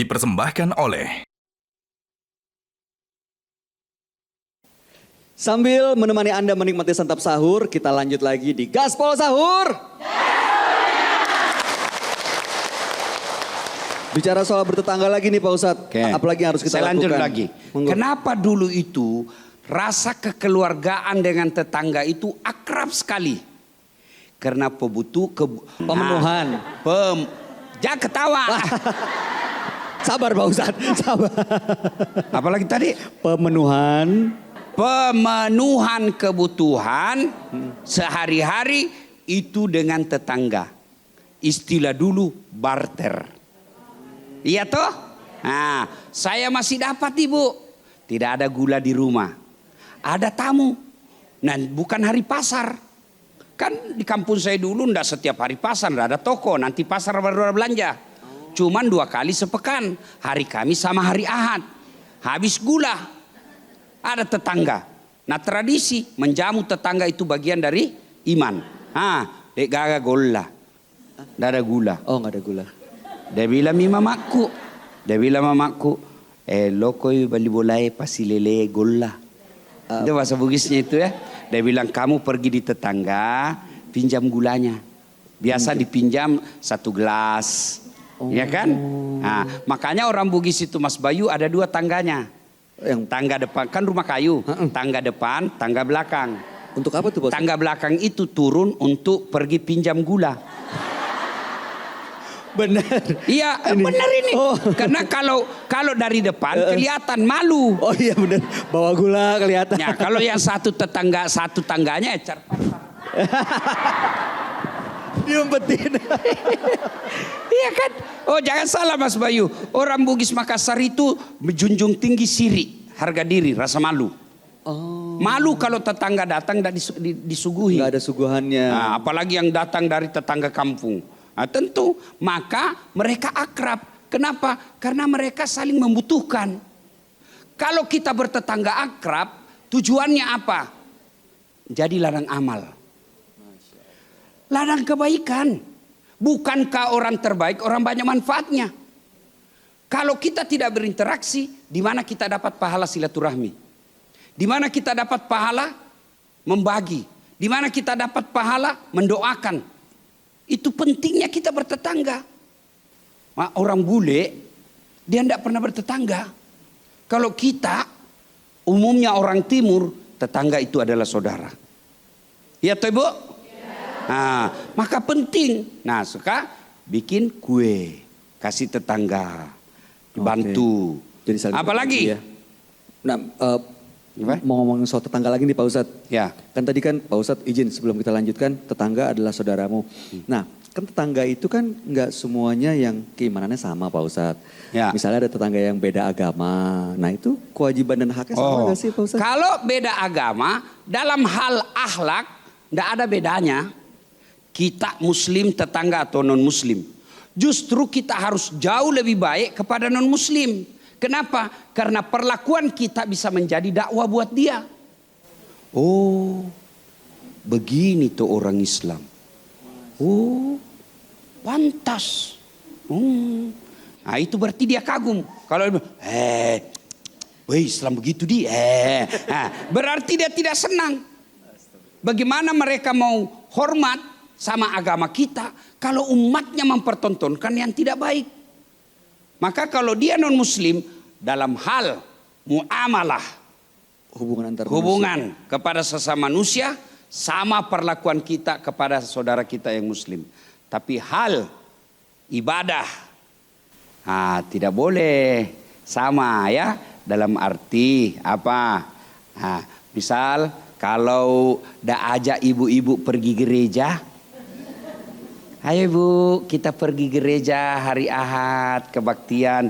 dipersembahkan oleh Sambil menemani Anda menikmati santap sahur, kita lanjut lagi di Gaspol Sahur. Bicara soal bertetangga lagi nih Pak Ustadz. Apalagi yang harus kita Saya lakukan? lanjut lagi. Kenapa dulu itu rasa kekeluargaan dengan tetangga itu akrab sekali? Karena pemenuhan. Jangan ketawa. Sabar Pak Ustadz, sabar. Apalagi tadi? Pemenuhan kebutuhan sehari-hari itu dengan tetangga. Istilah dulu barter. Iya toh? Nah, saya masih dapat Ibu. Tidak ada gula di rumah. Ada tamu. Nah, bukan hari pasar. Kan di kampung saya dulu enggak setiap hari pasar, enggak ada toko. Nanti pasar baru ada belanja. Cuman 2 kali sepekan. Hari Kamis sama hari Ahad. Habis gula. Ada tetangga. Nah tradisi menjamu tetangga itu bagian dari iman. Dek gaga golla. Tidak ada gula. Oh nggak ada gula. Dia bilang mamaku. Lokoi bali bolai pasilele golla. Itu bahasa Bugisnya itu ya. Dia bilang kamu pergi di tetangga pinjam gulanya. Biasa dipinjam 1 gelas. Ya kan? Nah, makanya orang Bugis itu Mas Bayu ada 2 tangganya. Yang tangga depan kan rumah kayu, tangga depan, tangga belakang. Untuk apa tuh Bos? Tangga belakang itu turun untuk pergi pinjam gula. Benar. Iya, benar ini. Oh. Karena kalau dari depan kelihatan malu. Oh iya benar. Bawa gula kelihatan. Ya, kalau yang satu tangganya diumpetin. Iya kan? Oh jangan salah Mas Bayu. Orang Bugis Makassar itu menjunjung tinggi siri, harga diri, rasa malu. Oh. Malu kalau tetangga datang tidak disuguhi. Nggak ada suguhannya. Nah, apalagi yang datang dari tetangga kampung. Nah, tentu maka mereka akrab. Kenapa? Karena mereka saling membutuhkan. Kalau kita bertetangga akrab, tujuannya apa? Jadi ladang amal. Ladang kebaikan. Bukankah orang terbaik, orang banyak manfaatnya. Kalau kita tidak berinteraksi, di mana kita dapat pahala silaturahmi? Di mana kita dapat pahala membagi? Di mana kita dapat pahala mendoakan? Itu pentingnya kita bertetangga. Orang bule, dia tidak pernah bertetangga. Kalau kita, umumnya orang timur, tetangga itu adalah saudara. Iya toh Ibu? Nah, maka penting. Nah, suka bikin kue, kasih tetangga, dibantu. Jadi apalagi? Ya. Nah, mau ngomongin soal tetangga lagi nih Pak Ustadz. Ya. Kan tadi kan Pak Ustadz izin sebelum kita lanjutkan, tetangga adalah saudaramu. Nah, kan tetangga itu kan nggak semuanya yang keimanannya sama Pak Ustadz. Ya. Misalnya ada tetangga yang beda agama. Nah itu kewajiban dan haknya sama nggak sih Pak Ustadz? Kalau beda agama, dalam hal akhlak, nggak ada bedanya. Kita muslim tetangga atau non muslim. Justru kita harus jauh lebih baik kepada non muslim. Kenapa? Karena perlakuan kita bisa menjadi dakwah buat dia. Oh, begini tuh orang Islam. Oh, pantas. Nah itu berarti dia kagum. Kalau Islam begitu nah, berarti dia tidak senang. Bagaimana mereka mau hormat sama agama kita kalau umatnya mempertontonkan yang tidak baik. Maka kalau dia non muslim dalam hal muamalah hubungan kepada sesama manusia sama perlakuan kita kepada saudara kita yang muslim. Tapi hal ibadah tidak boleh sama ya, dalam arti apa? Misal kalau dah ajak ibu-ibu pergi gereja, ayo Bu, kita pergi gereja hari Ahad, kebaktian.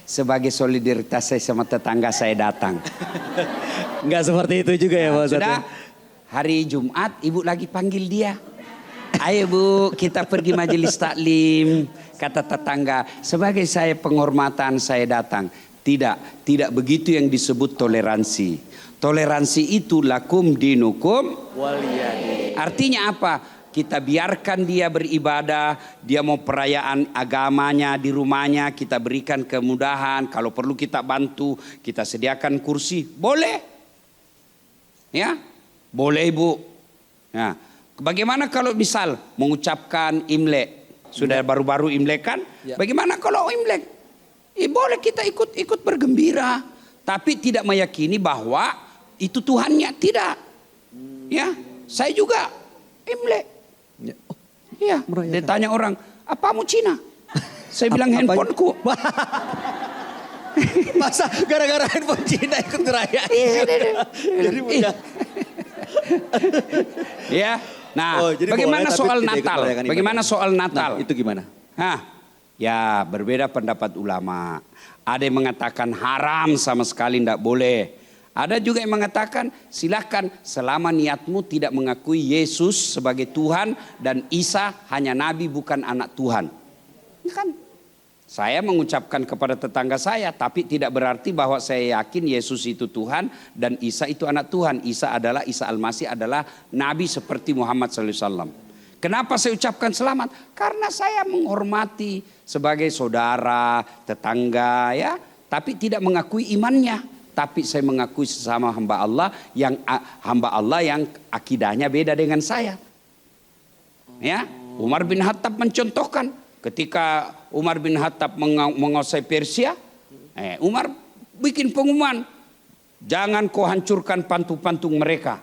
Sebagai solidaritas saya sama tetangga saya datang. Enggak seperti itu juga ya Pak Ustadz. Sudah, hari Jumat Ibu lagi panggil dia. Ayo Bu, kita pergi majelis taklim. Kata tetangga, sebagai saya penghormatan saya datang. Tidak begitu yang disebut toleransi. Toleransi itu lakum dinukum waliyadin. Artinya apa? kita biarkan dia beribadah, dia mau perayaan agamanya di rumahnya, kita berikan kemudahan, kalau perlu kita bantu, kita sediakan kursi, boleh. Ya, boleh Ibu. Ya. Bagaimana kalau misal mengucapkan Imlek, sudah baru-baru Imlek kan? Ya. Bagaimana kalau Imlek? Boleh kita ikut bergembira, tapi tidak meyakini bahwa itu Tuhannya, tidak. Ya, saya juga Imlek. Ya. Oh, Iya, merayakan. dia tanya orang, apamu Cina? Saya bilang handphoneku. Masa gara-gara handphone Cina ikut ngerayain? Jadi mudah. Ya, nah, Oh, jadi bagaimana boleh, tapi soal tidak ikut Natal? merayakan Bagaimana ibadah. soal Natal? Nah, itu gimana? Hah, ya berbeda pendapat ulama. Ada yang mengatakan haram sama sekali, tidak boleh. Ada juga yang mengatakan silakan selama niatmu tidak mengakui Yesus sebagai Tuhan dan Isa hanya nabi bukan anak Tuhan. Ini kan saya mengucapkan kepada tetangga saya, tapi tidak berarti bahwa saya yakin Yesus itu Tuhan dan Isa itu anak Tuhan. Isa Al-Masih adalah nabi seperti Muhammad SAW. Kenapa saya ucapkan selamat? Karena saya menghormati sebagai saudara, tetangga ya, tapi tidak mengakui imannya. Tapi saya mengakui sesama hamba Allah yang akidahnya beda dengan saya. Ya, Umar bin Khattab mencontohkan ketika Umar bin Khattab menguasai Persia, Umar bikin pengumuman, jangan kau hancurkan patung-patung mereka.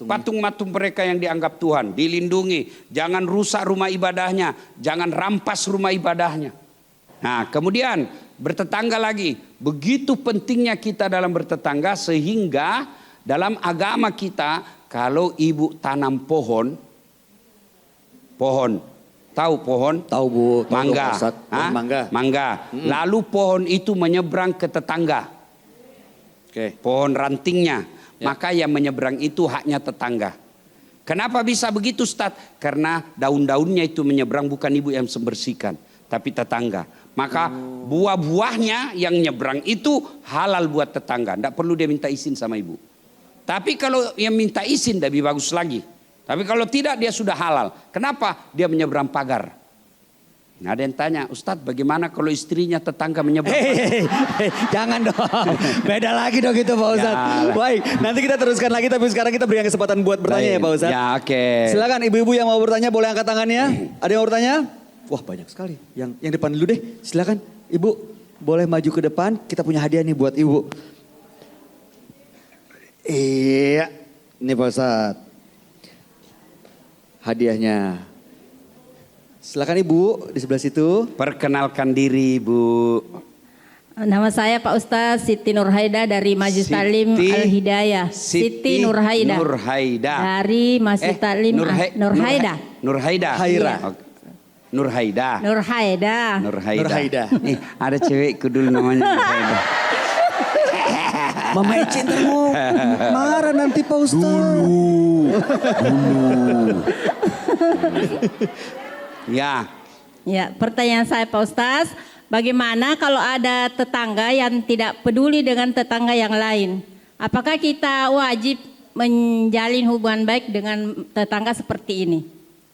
Patung-patung mereka yang dianggap Tuhan, dilindungi, jangan rusak rumah ibadahnya, jangan rampas rumah ibadahnya. Nah, kemudian bertetangga lagi. Begitu pentingnya kita dalam bertetangga sehingga dalam agama kita kalau ibu tanam pohon, tahu pohon? Tahu Bu, tahu Mangga. Pak Ustadz. Hah? Mangga. Lalu pohon itu menyeberang ke tetangga. Oke. Pohon rantingnya. Ya. Maka yang menyeberang itu haknya tetangga. Kenapa bisa begitu Ustaz? Karena daun-daunnya itu menyeberang bukan ibu yang membersihkan, tapi tetangga. Maka buah-buahnya yang nyebrang itu halal buat tetangga. Tidak perlu dia minta izin sama ibu. Tapi kalau yang minta izin lebih bagus lagi. Tapi kalau tidak dia sudah halal. Kenapa? Dia menyeberang pagar. Nah, ada yang tanya, Ustadz bagaimana kalau istrinya tetangga menyeberang pagar? Jangan dong. Beda lagi dong itu Pak Ustadz. Ya. Baik, nanti kita teruskan lagi tapi sekarang kita berikan kesempatan buat bertanya ya Pak Ustadz. Ya, oke. Silakan ibu-ibu yang mau bertanya boleh angkat tangannya. Ada yang mau bertanya? Wah banyak sekali. Yang depan dulu deh. Silakan ibu boleh maju ke depan. Kita punya hadiah nih buat ibu. Iya. Ini Pak Ustadz. Hadiahnya. Silakan ibu di sebelah situ. Perkenalkan diri Bu. Nama saya Pak Ustaz Siti Nurhaida dari Majlis Taklim Al-Hidayah. Siti Nurhaida. Dari Majlis Taklim Nurhaida. Nurhaida. Haira. Oke. Nurhaida. Nurhaida. Nih, ada cewekku dulu namanya Nurhaida. Mama Eci ntar mau marah nanti Pak Ustadz. Ya. Ya, pertanyaan saya Pak Ustaz, bagaimana kalau ada tetangga yang tidak peduli dengan tetangga yang lain? Apakah kita wajib menjalin hubungan baik dengan tetangga seperti ini?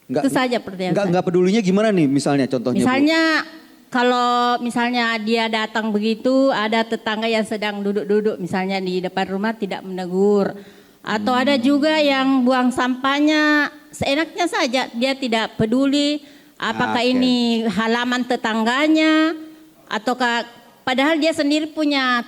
Itu saja pertanyaan saya. Enggak pedulinya gimana nih misalnya contohnya? Misalnya kalau misalnya dia datang begitu, ada tetangga yang sedang duduk-duduk misalnya di depan rumah tidak menegur. Atau ada juga yang buang sampahnya seenaknya saja, dia tidak peduli apakah ini halaman tetangganya ataukah padahal dia sendiri punya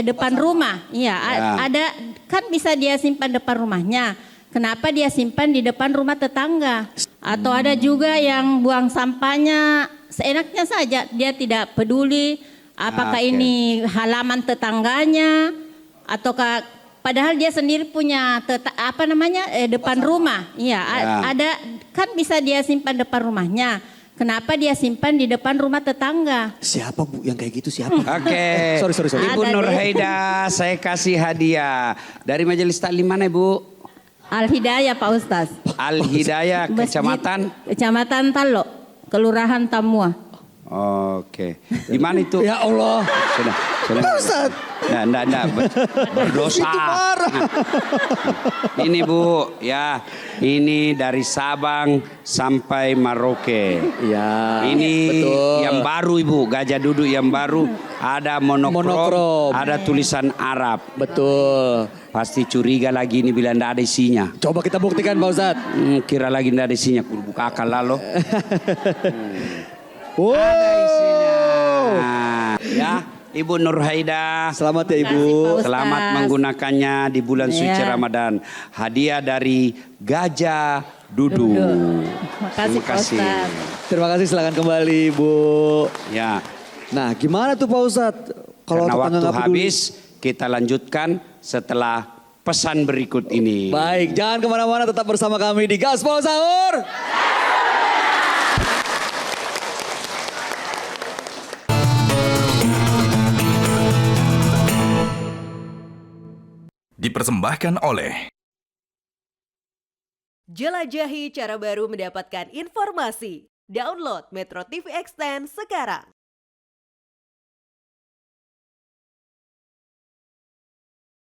depan rumah. Iya, ada kan bisa dia simpan depan rumahnya. Kenapa dia simpan di depan rumah tetangga? Atau ada juga yang buang sampahnya seenaknya saja, dia tidak peduli apakah ini halaman tetangganya ataukah padahal dia sendiri punya depan rumah. Iya, ada kan bisa dia simpan depan rumahnya. Kenapa dia simpan di depan rumah tetangga? Siapa Bu yang kayak gitu siapa? Oke. Sorry. Ibu Nurhaida, saya kasih hadiah. Dari Majelis Taklim mana Ibu? Al-Hidayah Pak Ustaz. Al-Hidayah, Kecamatan Talo, Kelurahan Tamua. Oke. Di mana itu? Ya Allah. Sudah. Pak Ustadz. Enggak, berdosa. Itu parah. Ini Bu, ya, ini dari Sabang sampai Merauke. Ya, Ini betul. yang baru Ibu, gajah duduk yang baru. Ada monokrom, Monokrom. ada tulisan Arab. Betul. Pasti curiga lagi ini bila ndak ada isinya. Coba kita buktikan Pak Ustadz. Kira lagi ndak ada isinya, kudu buka akal lalu. Wow. Ada isinya. Ya, Ibu Nurhaida. Selamat ya Terima kasih, Ibu. Pak Ustaz. Selamat menggunakannya di bulan suci Ya. Ramadan. Hadiah dari Gajah Duduk. Makasih Pak Ustaz. Terima kasih, silakan kembali Bu. Ya, Nah gimana tuh Pak Ustadz? Kalau karena tetangga waktu nggak peduli? habis, kita lanjutkan setelah pesan berikut ini. Baik, jangan kemana-mana, tetap bersama kami di Gaspol Sahur. Dipersembahkan oleh Jelajahi cara baru mendapatkan informasi. Download Metro TV Extend sekarang.